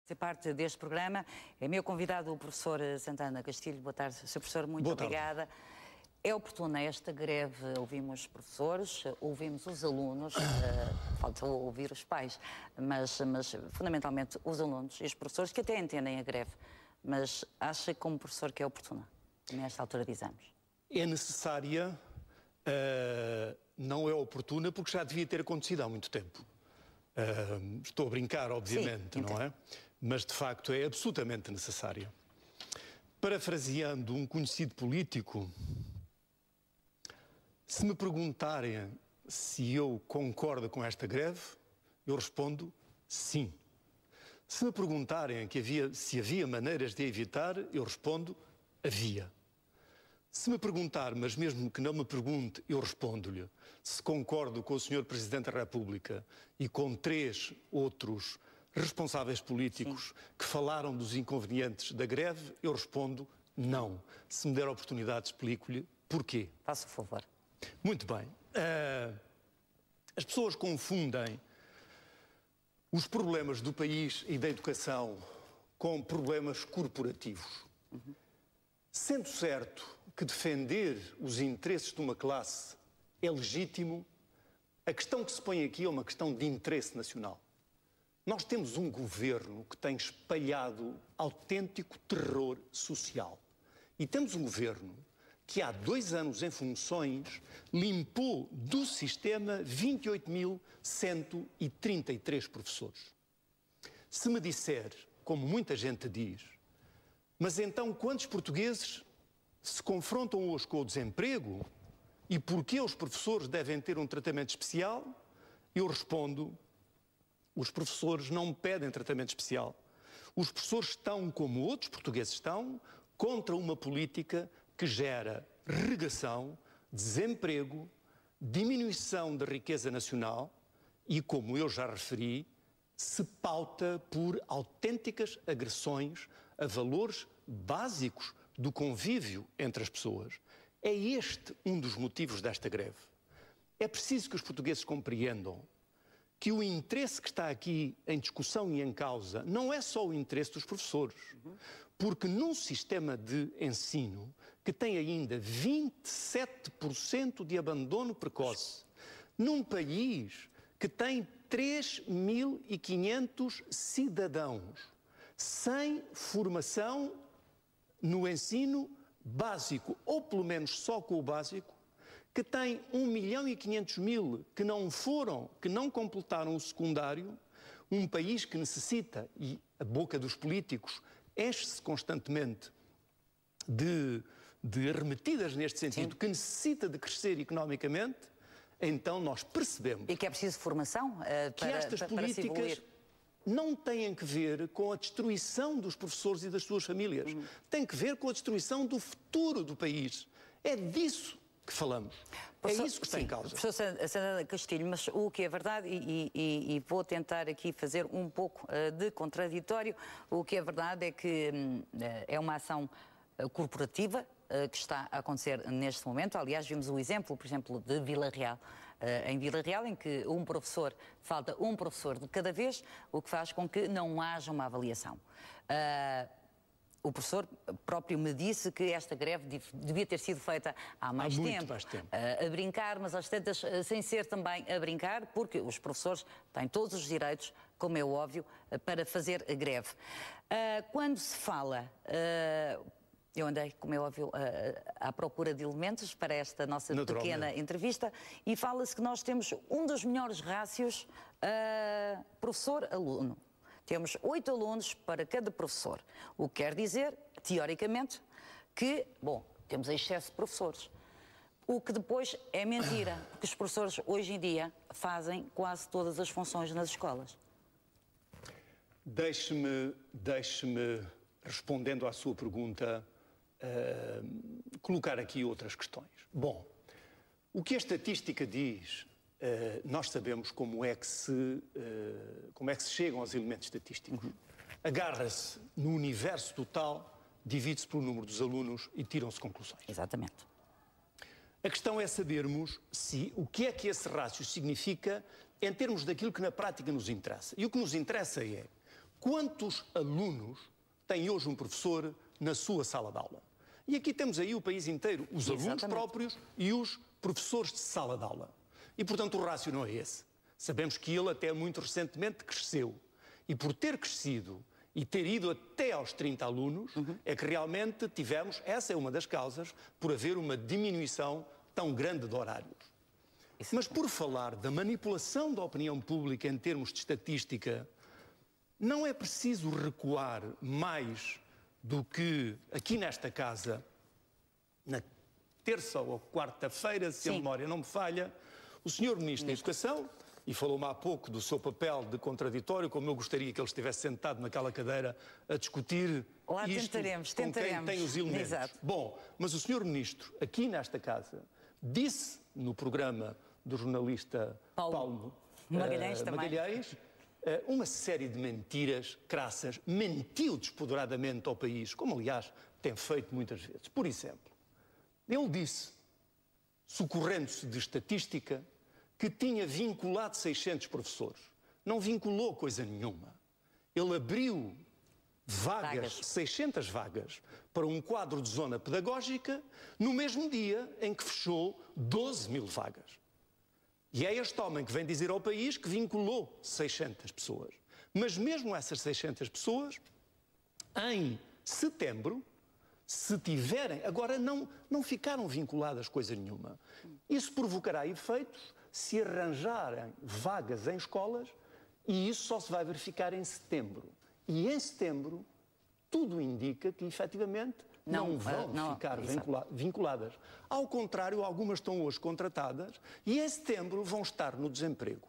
Fazer parte deste programa. É meu convidado o professor Santana Castilho. Boa tarde, Sr. Professor, muito obrigada. É oportuna esta greve, ouvimos os professores, ouvimos os alunos, falta ouvir os pais, mas fundamentalmente os alunos e os professores que até entendem a greve. Mas acha como professor que é oportuna, nesta altura de exames? É necessária, não é oportuna, porque já devia ter acontecido há muito tempo. Estou a brincar, obviamente, sim, não é? Mas, de facto, é absolutamente necessária. Parafraseando um conhecido político, se me perguntarem se eu concordo com esta greve, eu respondo sim. Se me perguntarem se havia maneiras de evitar, eu respondo havia. Se me perguntar, mas mesmo que não me pergunte, eu respondo-lhe se concordo com o Sr. Presidente da República e com 3 outros responsáveis políticos, sim, que falaram dos inconvenientes da greve, eu respondo não. Se me der a oportunidade, explico-lhe porquê. Faça o favor. Muito bem. As pessoas confundem os problemas do país e da educação com problemas corporativos. Sendo certo que defender os interesses de uma classe é legítimo, a questão que se põe aqui é uma questão de interesse nacional. Nós temos um governo que tem espalhado autêntico terror social. E temos um governo que há 2 anos em funções limpou do sistema 28.133 professores. Se me disser, como muita gente diz, mas então quantos portugueses se confrontam hoje com o desemprego e porquê os professores devem ter um tratamento especial? Eu respondo, os professores não pedem tratamento especial. Os professores estão, como outros portugueses estão, contra uma política que gera regressão, desemprego, diminuição da riqueza nacional e, como eu já referi, se pauta por autênticas agressões a valores básicos do convívio entre as pessoas. É este um dos motivos desta greve. É preciso que os portugueses compreendam que o interesse que está aqui em discussão e em causa não é só o interesse dos professores, porque num sistema de ensino que tem ainda 27% de abandono precoce, num país que tem 3.500 cidadãos sem formação no ensino básico, ou pelo menos só com o básico, que tem 1.500.000 que não completaram o secundário, um país que necessita, e a boca dos políticos enche-se constantemente de arremetidas neste sentido, sim, que necessita de crescer economicamente, então nós percebemos... E que é preciso formação que estas políticas não têm que ver com a destruição dos professores e das suas famílias. Tem que ver com a destruição do futuro do país. É disso que falamos. Professor, é isso que está em causa. Professor Santana Castilho, mas o que é verdade, e vou tentar aqui fazer um pouco de contraditório, o que é verdade é que é uma ação corporativa que está a acontecer neste momento. Aliás, vimos o exemplo, por exemplo, de Vila Real. Em Vila Real, em que falta um professor de cada vez, o que faz com que não haja uma avaliação. O professor próprio me disse que esta greve devia ter sido feita há mais tempo. A brincar, mas às tantas sem ser também a brincar, porque os professores têm todos os direitos, como é óbvio, para fazer a greve. Quando se fala... Eu andei, como é óbvio, à procura de elementos para esta nossa pequena entrevista e fala-se que nós temos um dos melhores rácios professor-aluno. Temos 8 alunos para cada professor, o que quer dizer, teoricamente, que, bom, temos excesso de professores. O que depois é mentira, porque os professores hoje em dia fazem quase todas as funções nas escolas. Deixe-me, respondendo à sua pergunta, colocar aqui outras questões. Bom, o que a estatística diz, nós sabemos como é que se chegam aos elementos estatísticos. Agarra-se no universo total, divide-se pelo número dos alunos e tiram-se conclusões. Exatamente. A questão é sabermos o que é que esse rácio significa em termos daquilo que na prática nos interessa. E o que nos interessa é quantos alunos tem hoje um professor na sua sala de aula? E aqui temos aí o país inteiro, os alunos próprios e os professores de sala de aula. E, portanto, o rácio não é esse. Sabemos que ele até muito recentemente cresceu. E por ter crescido e ter ido até aos 30 alunos, é que realmente tivemos, essa é uma das causas, por haver uma diminuição tão grande de horários. Mas por falar da manipulação da opinião pública em termos de estatística, não é preciso recuar mais do que aqui nesta casa, na terça ou quarta-feira, se a memória não me falha, o Sr. Ministro da Educação, e falou-me há pouco do seu papel de contraditório, como eu gostaria que ele estivesse sentado naquela cadeira a discutir isto com quem tem os elementos. Exato. Bom, mas o Sr. Ministro, aqui nesta casa, disse no programa do jornalista Paulo Magalhães, uma série de mentiras crassas, mentiu despoderadamente ao país, como aliás tem feito muitas vezes. Por exemplo, ele disse, socorrendo-se de estatística, que tinha vinculado 600 professores. Não vinculou coisa nenhuma. Ele abriu vagas, 600 vagas, para um quadro de zona pedagógica, no mesmo dia em que fechou 12 mil vagas. E é este homem que vem dizer ao país que vinculou 600 pessoas. Mas mesmo essas 600 pessoas, em setembro, se tiverem... Agora não ficaram vinculadas coisa nenhuma. Isso provocará efeitos se arranjarem vagas em escolas, e isso só se vai verificar em setembro. E em setembro, tudo indica que, efetivamente, não vão ficar vinculadas. Ao contrário, algumas estão hoje contratadas e em setembro vão estar no desemprego.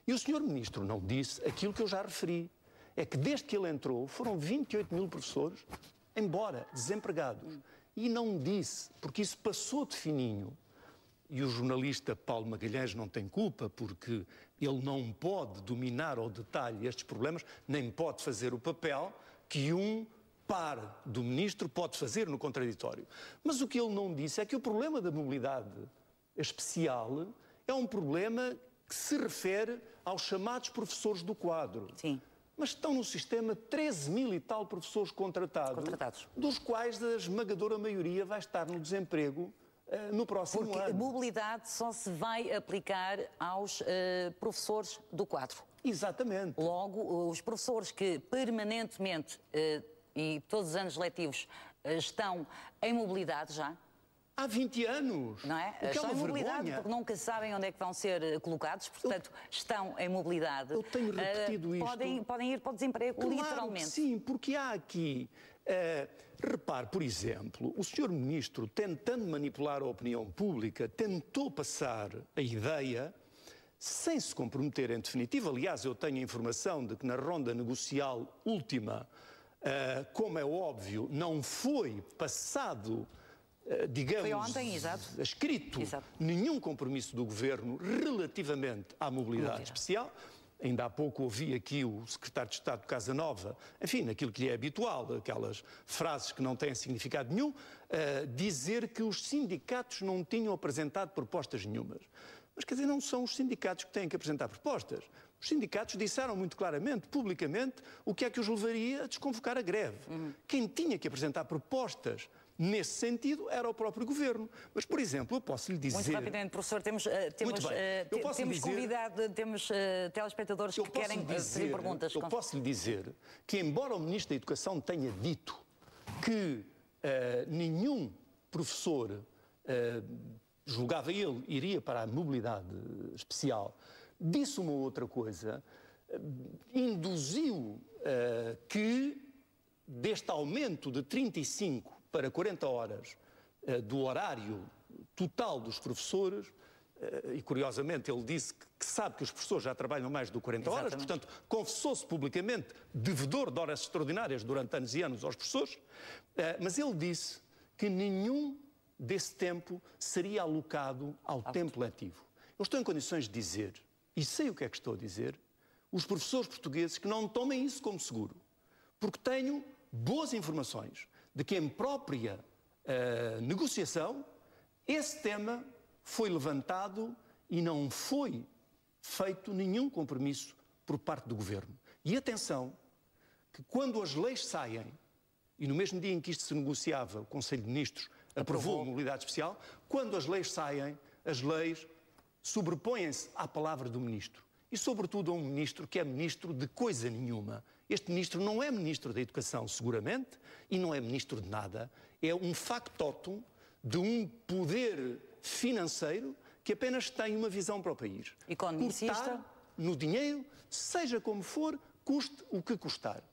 E o Sr. Ministro não disse aquilo que eu já referi. É que desde que ele entrou, foram 28 mil professores embora, desempregados. E não disse, porque isso passou de fininho. E o jornalista Paulo Magalhães não tem culpa, porque ele não pode dominar ao detalhe estes problemas, nem pode fazer o papel que um par do ministro pode fazer no contraditório. Mas o que ele não disse é que o problema da mobilidade especial é um problema que se refere aos chamados professores do quadro. Sim. Mas estão no sistema 13 mil e tal professores contratados, dos quais a esmagadora maioria vai estar no desemprego no próximo ano. Porque a mobilidade só se vai aplicar aos professores do quadro. Exatamente. Logo, os professores que permanentemente e todos os anos letivos estão em mobilidade já. Há 20 anos. Não é? Estão em mobilidade porque nunca sabem onde é que vão ser colocados, portanto, estão em mobilidade. Eu tenho repetido isto. Podem ir para o desemprego, claro, literalmente. Que sim, porque há aqui... repare, por exemplo, o Sr. Ministro, tentando manipular a opinião pública, tentou passar a ideia, sem se comprometer em definitivo. Aliás, eu tenho a informação de que na ronda negocial última, como é óbvio, não foi passado... digamos, foi ontem, escrito nenhum compromisso do Governo relativamente à mobilidade especial. Ainda há pouco ouvi aqui o secretário de Estado de Casanova, enfim, naquilo que lhe é habitual, aquelas frases que não têm significado nenhum, dizer que os sindicatos não tinham apresentado propostas nenhumas. Mas, quer dizer, não são os sindicatos que têm que apresentar propostas. Os sindicatos disseram muito claramente, publicamente, o que é que os levaria a desconvocar a greve. Quem tinha que apresentar propostas nesse sentido, era o próprio Governo. Mas, por exemplo, eu posso lhe dizer... Muito rapidamente, professor, temos convidado, temos telespectadores que querem fazer perguntas. Eu posso lhe dizer que, embora o Ministro da Educação tenha dito que nenhum professor, julgava ele, iria para a mobilidade especial, disse uma outra coisa, induziu que deste aumento de 35 para 40 horas do horário total dos professores, e curiosamente ele disse que sabe que os professores já trabalham mais de 40 horas, portanto confessou-se publicamente devedor de horas extraordinárias durante anos e anos aos professores, mas ele disse que nenhum desse tempo seria alocado ao tempo letivo. Eu estou em condições de dizer, e sei o que é que estou a dizer, os professores portugueses que não tomem isso como seguro, porque tenho boas informações de que em própria negociação esse tema foi levantado e não foi feito nenhum compromisso por parte do Governo. E atenção, que quando as leis saem, e no mesmo dia em que isto se negociava, o Conselho de Ministros aprovou a mobilidade especial, quando as leis saem, as leis sobrepõem-se à palavra do Ministro. E, sobretudo, a um Ministro que é Ministro de coisa nenhuma. Este Ministro não é Ministro da Educação, seguramente, e não é Ministro de nada. É um factotum de um poder financeiro que apenas tem uma visão para o país. Economicista. Cortar no dinheiro, seja como for, custe o que custar.